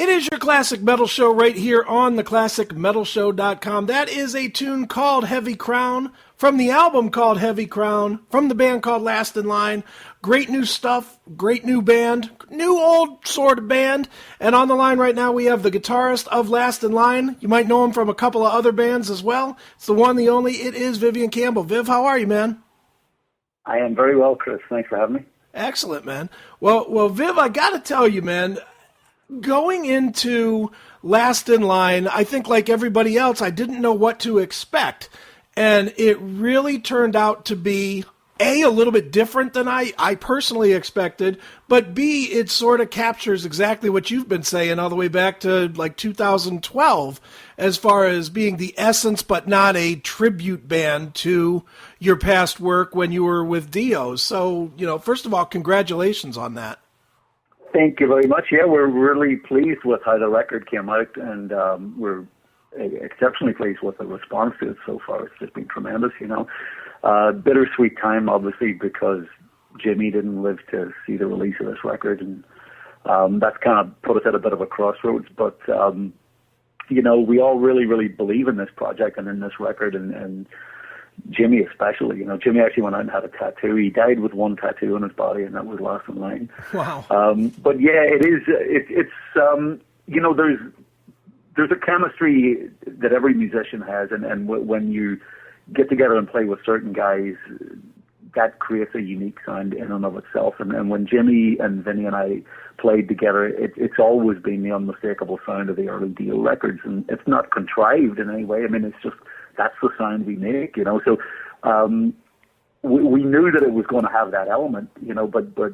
It is your Classic Metal Show right here on theclassicmetalshow.com. That is a tune called Heavy Crown from the album called Heavy Crown from the band called Last in Line. Great new stuff, great new band, new old sort of band. And on the line right now we have the guitarist of Last in Line. You might know him from a couple of other bands as well. It's the one, the only. It is Vivian Campbell. Viv, how are you, man? I am very well, Chris. Thanks for having me. Excellent, man. Well, Viv, I got to tell you, man, going into Last in Line, I think like everybody else, I didn't know what to expect. And it really turned out to be, A, a little bit different than I personally expected, but B, it sort of captures exactly what you've been saying all the way back to like 2012, as far as being the essence but not a tribute band to your past work when you were with Dio. So, first of all, congratulations on that. Thank you very much. Yeah, we're really pleased with how the record came out, and we're exceptionally pleased with the response to it so far. It's just been tremendous, bittersweet time, obviously, because Jimmy didn't live to see the release of this record, and that's kind of put us at a bit of a crossroads. But, we all really, really believe in this project and in this record, and Jimmy especially. Jimmy actually went out and had a tattoo. He died with one tattoo on his body, and that was Last in Line. Wow. But yeah, it is. There's a chemistry that every musician has, and when you get together and play with certain guys, that creates a unique sound in and of itself. And when Jimmy and Vinny and I played together, it's always been the unmistakable sound of the early Dio records, and it's not contrived in any way. I mean, it's just that's the sound we make, So we knew that it was going to have that element, But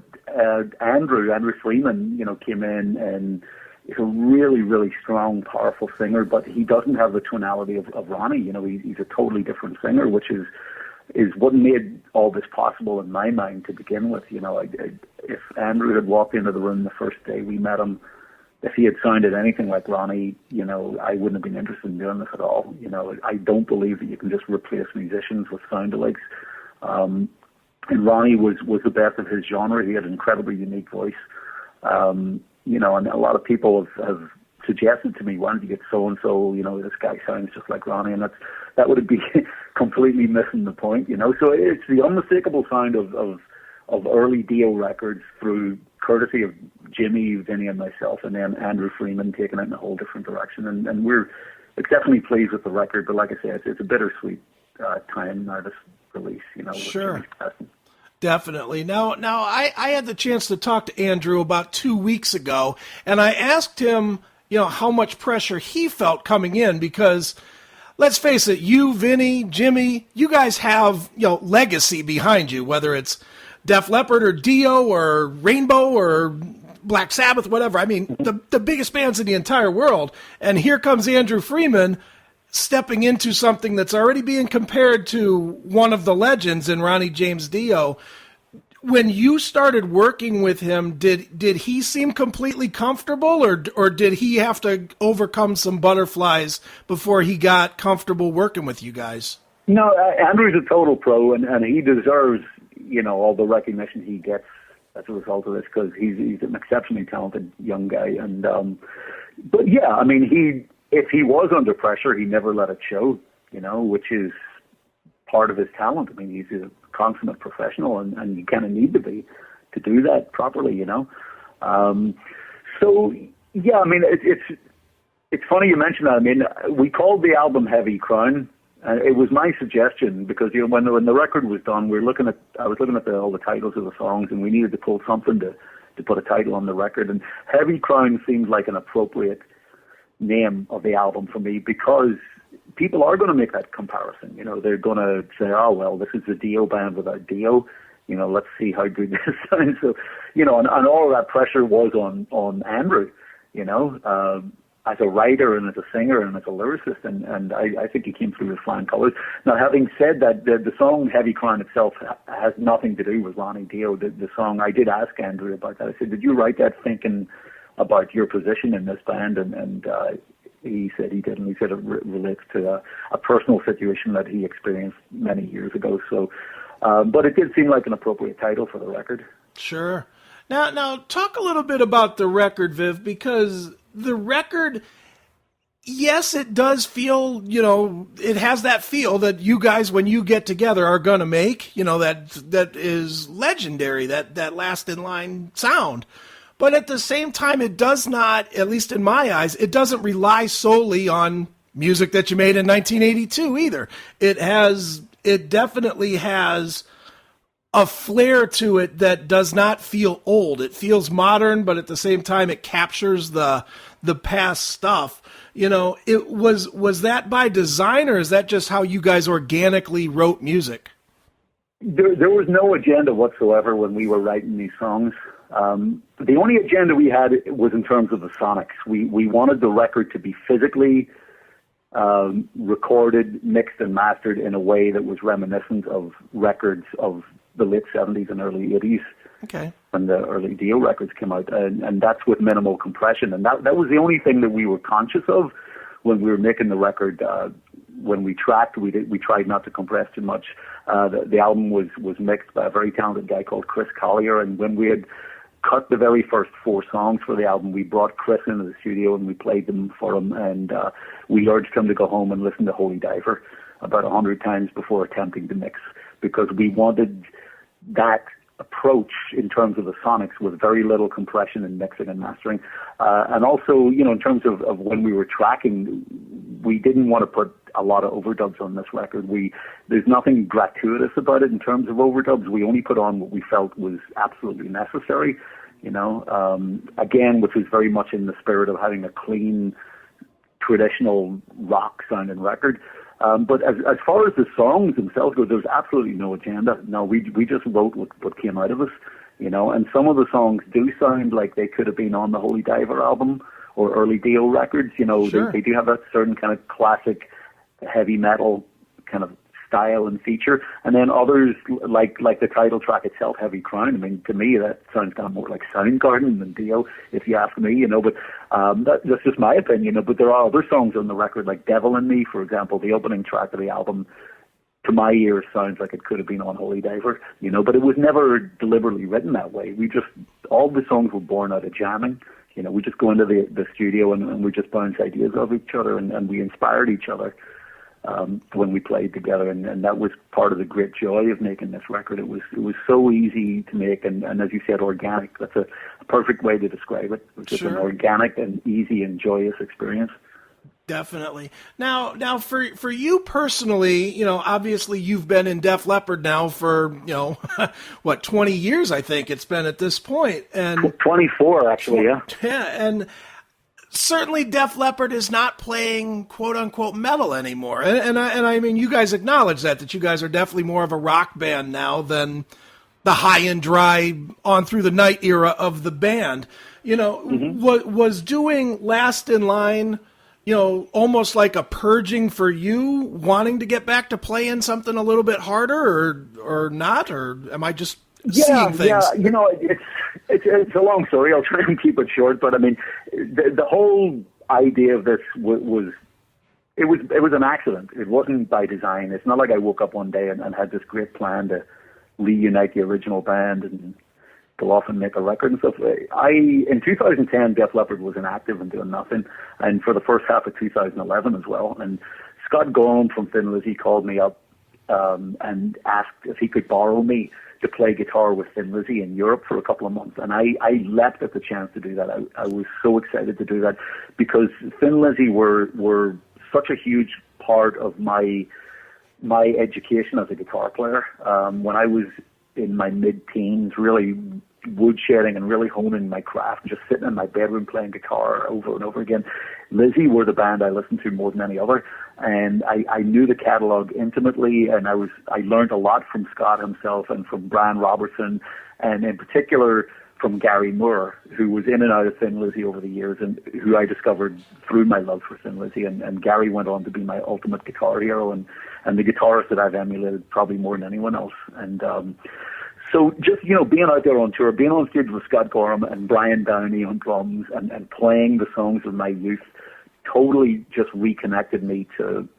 Andrew Freeman, came in, and he's a really, really strong, powerful singer, but he doesn't have the tonality of Ronnie. He's a totally different singer, which is what made all this possible in my mind to begin with. If Andrew had walked into the room the first day we met him, if he had sounded anything like Ronnie, I wouldn't have been interested in doing this at all. I don't believe that you can just replace musicians with sound-alikes. And Ronnie was the best of his genre. He had an incredibly unique voice. And a lot of people have suggested to me, why don't you get so-and-so, this guy sounds just like Ronnie, and that would be completely missing the point, So it's the unmistakable sound of early Dio records through courtesy of Jimmy, Vinny, and myself, and then Andrew Freeman taking it in a whole different direction. And we're exceptionally pleased with the record, but like I said, it's a bittersweet time now, this release, Sure. Definitely. Now I had the chance to talk to Andrew about 2 weeks ago, and I asked him, how much pressure he felt coming in, because let's face it, you, Vinny, Jimmy, you guys have, legacy behind you, whether it's Def Leppard or Dio or Rainbow or Black Sabbath, whatever. I mean, the biggest bands in the entire world. And here comes Andrew Freeman stepping into something that's already being compared to one of the legends in Ronnie James Dio. When you started working with him, did he seem completely comfortable, or did he have to overcome some butterflies before he got comfortable working with you guys? No, Andrew's a total pro, and he deserves, all the recognition he gets as a result of this, because he's an exceptionally talented young guy. And but yeah, I mean, if he was under pressure, he never let it show, which is part of his talent. I mean, he's a consummate professional, and you kind of need to be to do that properly, So yeah, I mean, it's funny you mentioned that. I mean, we called the album Heavy Crown. It was my suggestion because when the record was done, I was looking at all the titles of the songs, and we needed to pull something to put a title on the record. And Heavy Crown seemed like an appropriate name of the album for me, because people are going to make that comparison. They're going to say, "Oh well, this is the Dio band without Dio. Let's see how good this sounds." So, and all of that pressure was on Andrew. As a writer and as a singer and as a lyricist, and I think he came through with flying colors. Now, having said that, the song Heavy Crown itself has nothing to do with Ronnie Dio. The song, I did ask Andrew about that. I said, did you write that thinking about your position in this band? And he said he did, and he said it relates to a personal situation that he experienced many years ago. So, but it did seem like an appropriate title for the record. Sure. Now talk a little bit about the record, Viv, because the record, yes, it does feel, it has that feel that you guys, when you get together, are going to make, that is legendary, that last in line sound. But at the same time, it does not, at least in my eyes, it doesn't rely solely on music that you made in 1982 either. It definitely has a flair to it that does not feel old. It feels modern, but at the same time, it captures the past stuff. It was that by design, or is that just how you guys organically wrote music? There was no agenda whatsoever when we were writing these songs. The only agenda we had was in terms of the sonics. We wanted the record to be physically recorded, mixed, and mastered in a way that was reminiscent of records of the late 70s and early 80s. Okay. When the early Dio records came out, and that's with minimal compression, and that was the only thing that we were conscious of when we were making the record. When we tracked, we tried not to compress too much. The album was mixed by a very talented guy called Chris Collier, and when we had cut the very first 4 songs for the album, we brought Chris into the studio and we played them for him, and we urged him to go home and listen to Holy Diver about 100 times before attempting to mix, because we wanted that approach in terms of the sonics with very little compression and mixing and mastering. And also, in terms of when we were tracking, we didn't want to put a lot of overdubs on this record. There's nothing gratuitous about it in terms of overdubs. We only put on what we felt was absolutely necessary, again, which is very much in the spirit of having a clean, traditional rock sounding record. But as far as the songs themselves go, there's absolutely no agenda. No, we just wrote what came out of us, and some of the songs do sound like they could have been on the Holy Diver album or early Dio records. Sure. They do have that certain kind of classic heavy metal kind of style and feature. And then others, like the title track itself, Heavy Crown. I mean, to me, that sounds kind of more like Soundgarden than Dio, if you ask me, but that's just my opinion. But there are other songs on the record, like Devil in Me, for example, the opening track of the album, to my ear, sounds like it could have been on Holy Diver, but it was never deliberately written that way. All the songs were born out of jamming. We just go into the studio and we just bounce ideas off each other, and we inspired each other when we played together, and that was part of the great joy of making this record. It was so easy to make, and as you said, organic. That's a perfect way to describe it. It was just an organic and easy and joyous experience. Definitely. Now for you personally, obviously you've been in Def Leppard now for, 20 years, I think it's been at this point. And 24, actually, yeah. Yeah, and certainly Def Leppard is not playing quote-unquote metal anymore. And I mean, you guys acknowledge that you guys are definitely more of a rock band now than the high and dry on through the night era of the band. What was doing Last in Line, almost like a purging for you, wanting to get back to playing something a little bit harder, or not, or am I just seeing things? Yeah, it's a long story. I'll try and keep it short, but I mean, the whole idea of this was an accident. It wasn't by design. It's not like I woke up one day and had this great plan to reunite the original band and go off and make a record and stuff. In 2010, Def Leppard was inactive and doing nothing, and for the first half of 2011 as well. And Scott Gorham from Thin Lizzy called me up and asked if he could borrow me to play guitar with Thin Lizzy in Europe for a couple of months. And I leapt at the chance to do that. I was so excited to do that because Thin Lizzy were such a huge part of my education as a guitar player. When I was in my mid-teens, really woodshedding and really honing my craft, just sitting in my bedroom playing guitar over and over again. Lizzy were the band I listened to more than any other, and I knew the catalog intimately, and I learned a lot from Scott himself and from Brian Robertson, and in particular from Gary Moore, who was in and out of Thin Lizzy over the years, and who I discovered through my love for Thin Lizzy. And Gary went on to be my ultimate guitar hero, and the guitarist that I've emulated probably more than anyone else. And so just, being out there on tour, being on stage with Scott Gorham and Brian Downey on drums and playing the songs of my youth totally just reconnected me to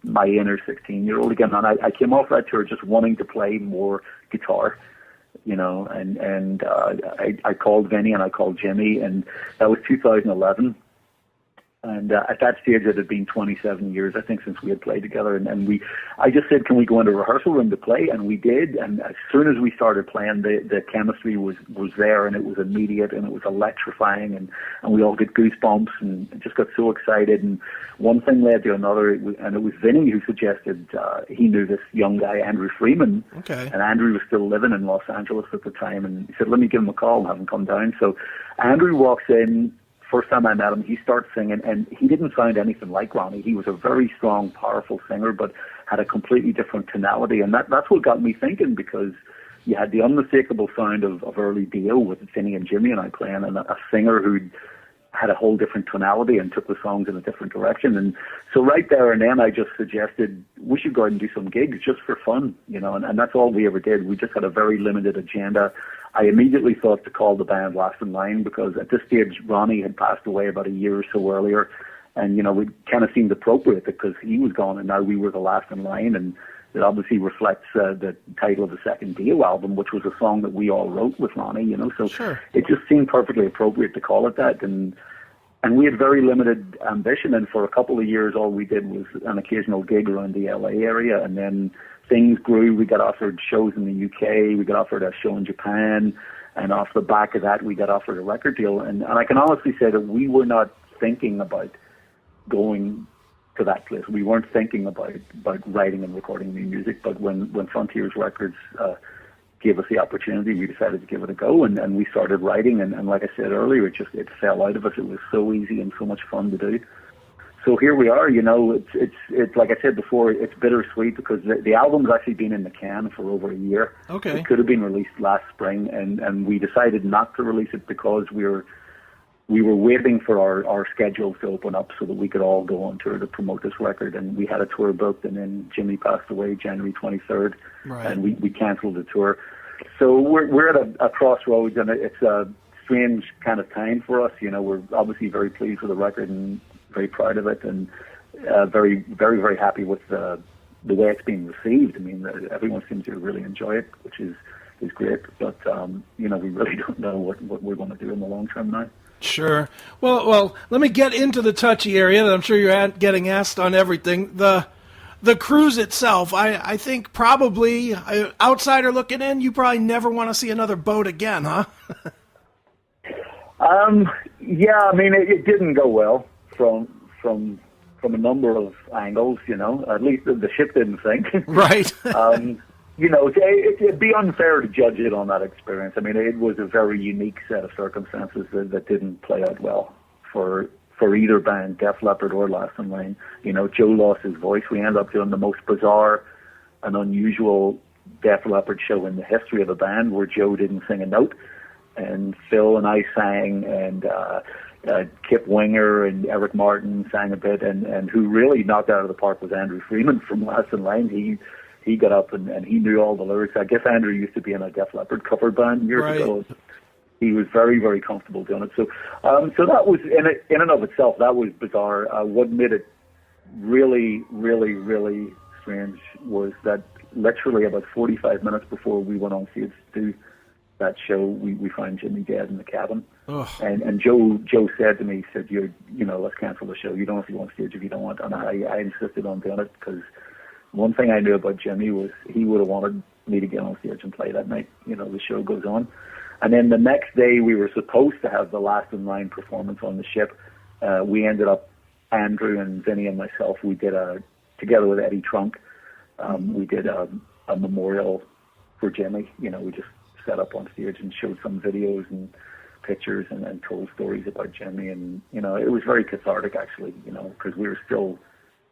my inner 16-year-old again. And I came off that tour just wanting to play more guitar, and I called Vinny and I called Jimmy, and that was 2011. And at that stage, it had been 27 years, I think, since we had played together. And I just said, can we go into a rehearsal room to play? And we did. And as soon as we started playing, the chemistry was there, and it was immediate, and it was electrifying, and we all get goosebumps and just got so excited. And one thing led to another, and it was Vinny who suggested, he knew this young guy, Andrew Freeman. Okay. And Andrew was still living in Los Angeles at the time. And he said, let me give him a call and have him come down. So Andrew walks in. First time I met him, he starts singing, and he didn't sound anything like Ronnie. He was a very strong, powerful singer, but had a completely different tonality, and that's what got me thinking, because you had the unmistakable sound of early Dio with Vinny and Jimmy and I playing, and a singer who had a whole different tonality and took the songs in a different direction. And so right there and then I just suggested we should go out and do some gigs just for fun, and that's all we ever did. We just had a very limited agenda. I immediately thought to call the band Last in Line, because at this stage Ronnie had passed away about a year or so earlier, and it kind of seemed appropriate because he was gone and now we were the last in line, and it obviously reflects the title of the second Dio album, which was a song that we all wrote with Ronnie, so Sure. It just seemed perfectly appropriate to call it that, and we had very limited ambition, and for a couple of years all we did was an occasional gig around the LA area, and then things grew. We got offered shows in the UK. We got offered a show in Japan. And off the back of that, we got offered a record deal. And I can honestly say that we were not thinking about going to that place. We weren't thinking about writing and recording new music. But when Frontiers Records gave us the opportunity, we decided to give it a go. And we started writing. And like I said earlier, it fell out of us. It was so easy and so much fun to do. So here we are, it's like I said before, it's bittersweet because the album's actually been in the can for over a year. Okay. It could have been released last spring, and we decided not to release it because we were waiting for our schedules to open up so that we could all go on tour to promote this record. And we had a tour booked, and then Jimmy passed away January 23rd, Right. and we canceled the tour. So we're at a crossroads, and it's a strange kind of time for us. We're obviously very pleased with the record and very proud of it, and very, very, very happy with the way it's being received. I mean, everyone seems to really enjoy it, which is great. But we really don't know what we're going to do in the long term now. Sure. Well, let me get into the touchy area that I'm sure you're getting asked on everything. The cruise itself, I think probably, outsider looking in, you probably never want to see another boat again, huh? Yeah, I mean, it didn't go well. From a number of angles, at least the ship didn't sink. Right. It'd be unfair to judge it on that experience. I mean, it was a very unique set of circumstances that didn't play out well for either band, Def Leppard or Last in Line. Joe lost his voice. We ended up doing the most bizarre and unusual Def Leppard show in the history of the band, where Joe didn't sing a note, and Phil and I sang, and Kip Winger and Eric Martin sang a bit, and who really knocked out of the park was Andrew Freeman from Last in Line. He got up and he knew all the lyrics. I guess Andrew used to be in a Def Leppard cover band years Right. ago. He was very, very comfortable doing it. So that was, in and of itself, that was bizarre. What made it really, really, really strange was that literally about 45 minutes before we went on stage to do that show, we found Jimmy dead in the cabin. Ugh. And Joe said to me, he said, let's cancel the show. You don't have to go on stage if you don't want. And I insisted on doing it because one thing I knew about Jimmy was he would have wanted me to get on stage and play that night. The show goes on. And then the next day we were supposed to have the Last in Line performance on the ship. We ended up, Andrew and Vinny and myself, we did together with Eddie Trunk, we did a memorial for Jimmy. We just set up on stage and showed some videos and pictures and told stories about Jimmy, and it was very cathartic actually, because we were still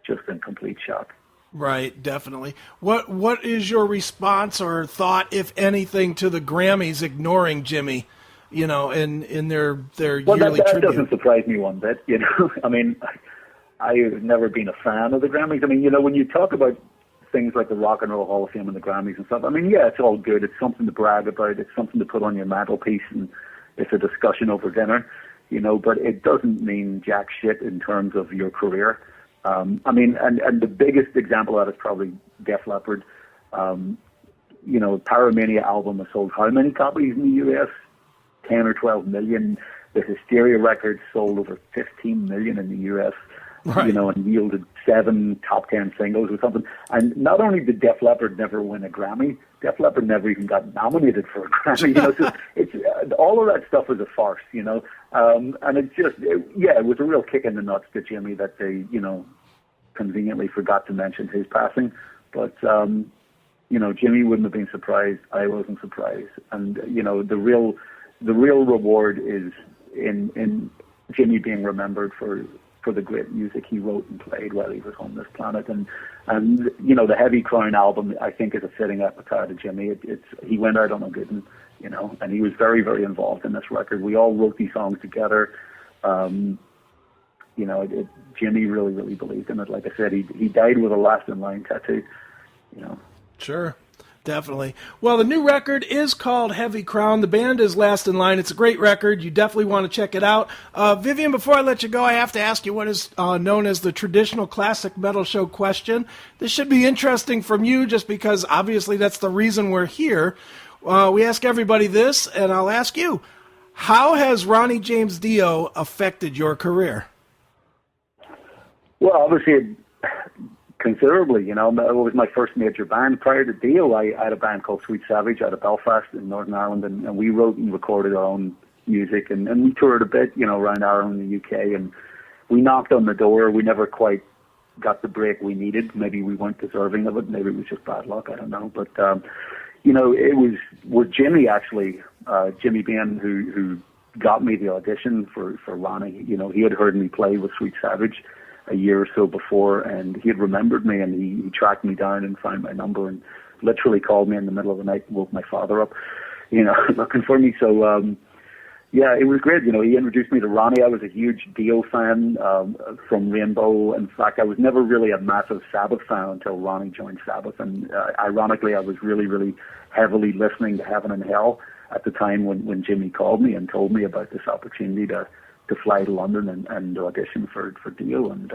just in complete shock. Right, definitely. What is your response or thought, if anything, to the Grammys ignoring Jimmy, in their Well, yearly that tribute? doesn't surprise me one bit, I mean, I've never been a fan of the Grammys. I mean, when you talk about things like the Rock and Roll Hall of Fame and the Grammys and stuff, I mean, yeah, it's all good. It's something to brag about. It's something to put on your mantelpiece, and it's a discussion over dinner, but it doesn't mean jack shit in terms of your career. I mean, and the biggest example of that is probably Def Leppard. Paramania album has sold how many copies in the US? 10 or 12 million. The Hysteria record sold over 15 million in the US, Right. you know, and yielded 7 top 10 singles or something. And not only did Def Leppard never win a Grammy, Def Leppard never even got nominated for a Grammy. You know, so it's all of that stuff was a farce, you know. And it just, it was a real kick in the nuts to Jimmy that they, you know, conveniently forgot to mention his passing. But you know, Jimmy wouldn't have been surprised. I wasn't surprised. And you know, the real reward is in Jimmy being remembered for the great music he wrote and played while he was on this planet. And you know, the Heavy Crown album, I think, is a fitting epitaph of Jimmy. He went out on a good one, you know, and he was very, very involved in this record. We all wrote these songs together. You know, Jimmy really, really believed in it. Like I said, he died with a Last in Line tattoo, you know. Sure. Definitely. Well, the new record is called Heavy Crown. The band is Last in Line. It's a great record. You definitely want to check it out. Vivian, before I let you go, I have to ask you what is known as the traditional classic metal show question. This should be interesting from you just because obviously that's the reason we're here. We ask everybody this, and I'll ask you, how has Ronnie James Dio affected your career? Well, obviously, considerably, you know. It was my first major band. Prior to Dio, I had a band called Sweet Savage out of Belfast in Northern Ireland, and we wrote and recorded our own music, and we toured a bit, you know, around Ireland and the UK, and we knocked on the door. We never quite got the break we needed. Maybe we weren't deserving of it. Maybe it was just bad luck. I don't know. But, you know, it was with Jimmy, actually, Jimmy Bain, who got me the audition for Ronnie. You know, he had heard me play with Sweet Savage a year or so before, and he had remembered me, and he tracked me down and found my number and literally called me in the middle of the night and woke my father up, you know, looking for me. So, yeah, it was great. You know, he introduced me to Ronnie. I was a huge Dio fan from Rainbow. In fact, I was never really a massive Sabbath fan until Ronnie joined Sabbath. And ironically, I was really, really heavily listening to Heaven and Hell at the time when Jimmy called me and told me about this opportunity to fly to London and audition for Dio, and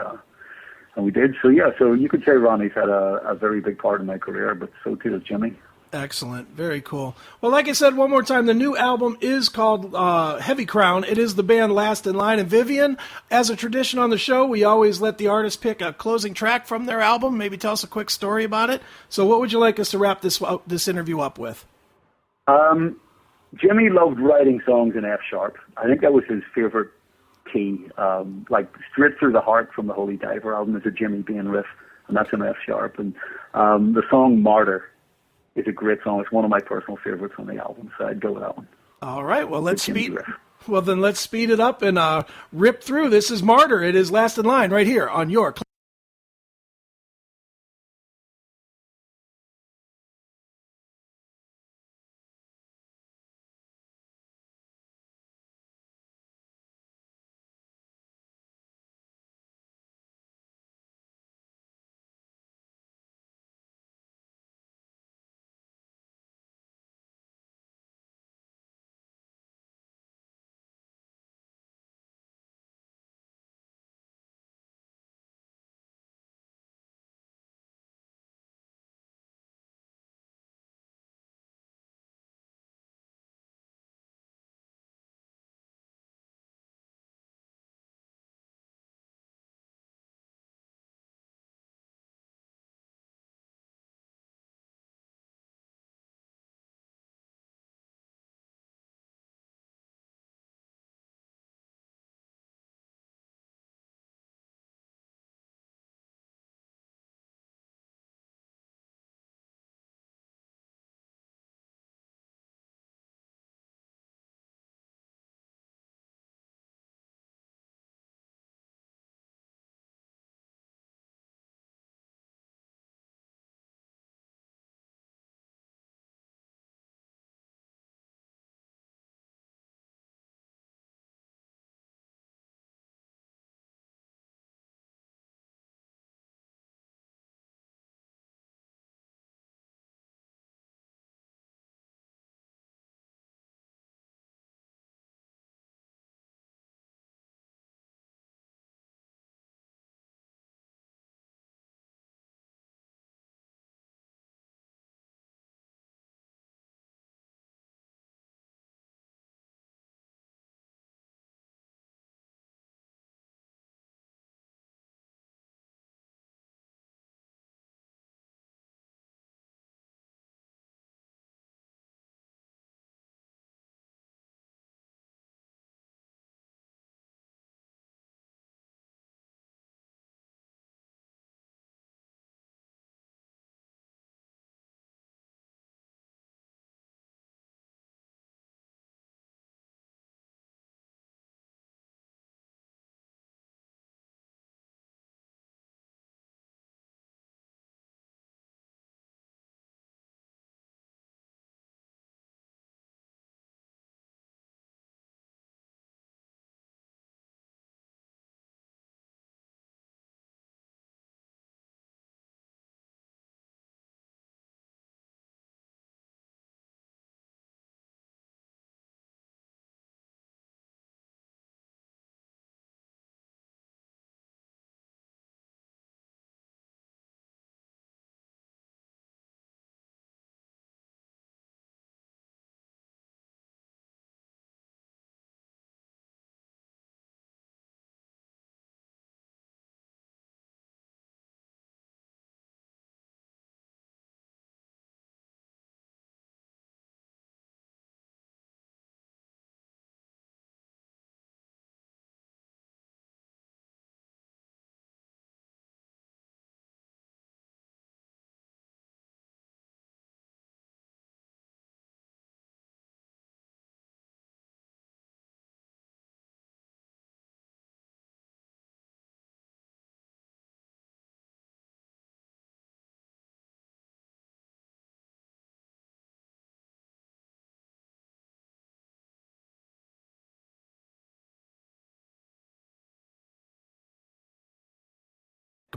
we did. So yeah, so you could say Ronnie's had a very big part in my career, but so too has Jimmy. Excellent. Very cool. Well, like I said, one more time, the new album is called Heavy Crown. It is the band Last in Line. And Vivian, as a tradition on the show, we always let the artist pick a closing track from their album. Maybe tell us a quick story about it. So what would you like us to wrap this interview up with? Jimmy loved writing songs in F sharp. I think that was his favorite key. Like Straight Through the Heart from the Holy Diver album is a Jimmy Bain riff, and that's an F sharp. And the song Martyr is a great song. It's one of my personal favorites on the album, so I'd go with that one. All right, well, let's speed it up and rip through. This is Martyr. It is Last in Line right here on your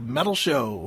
Metal Show.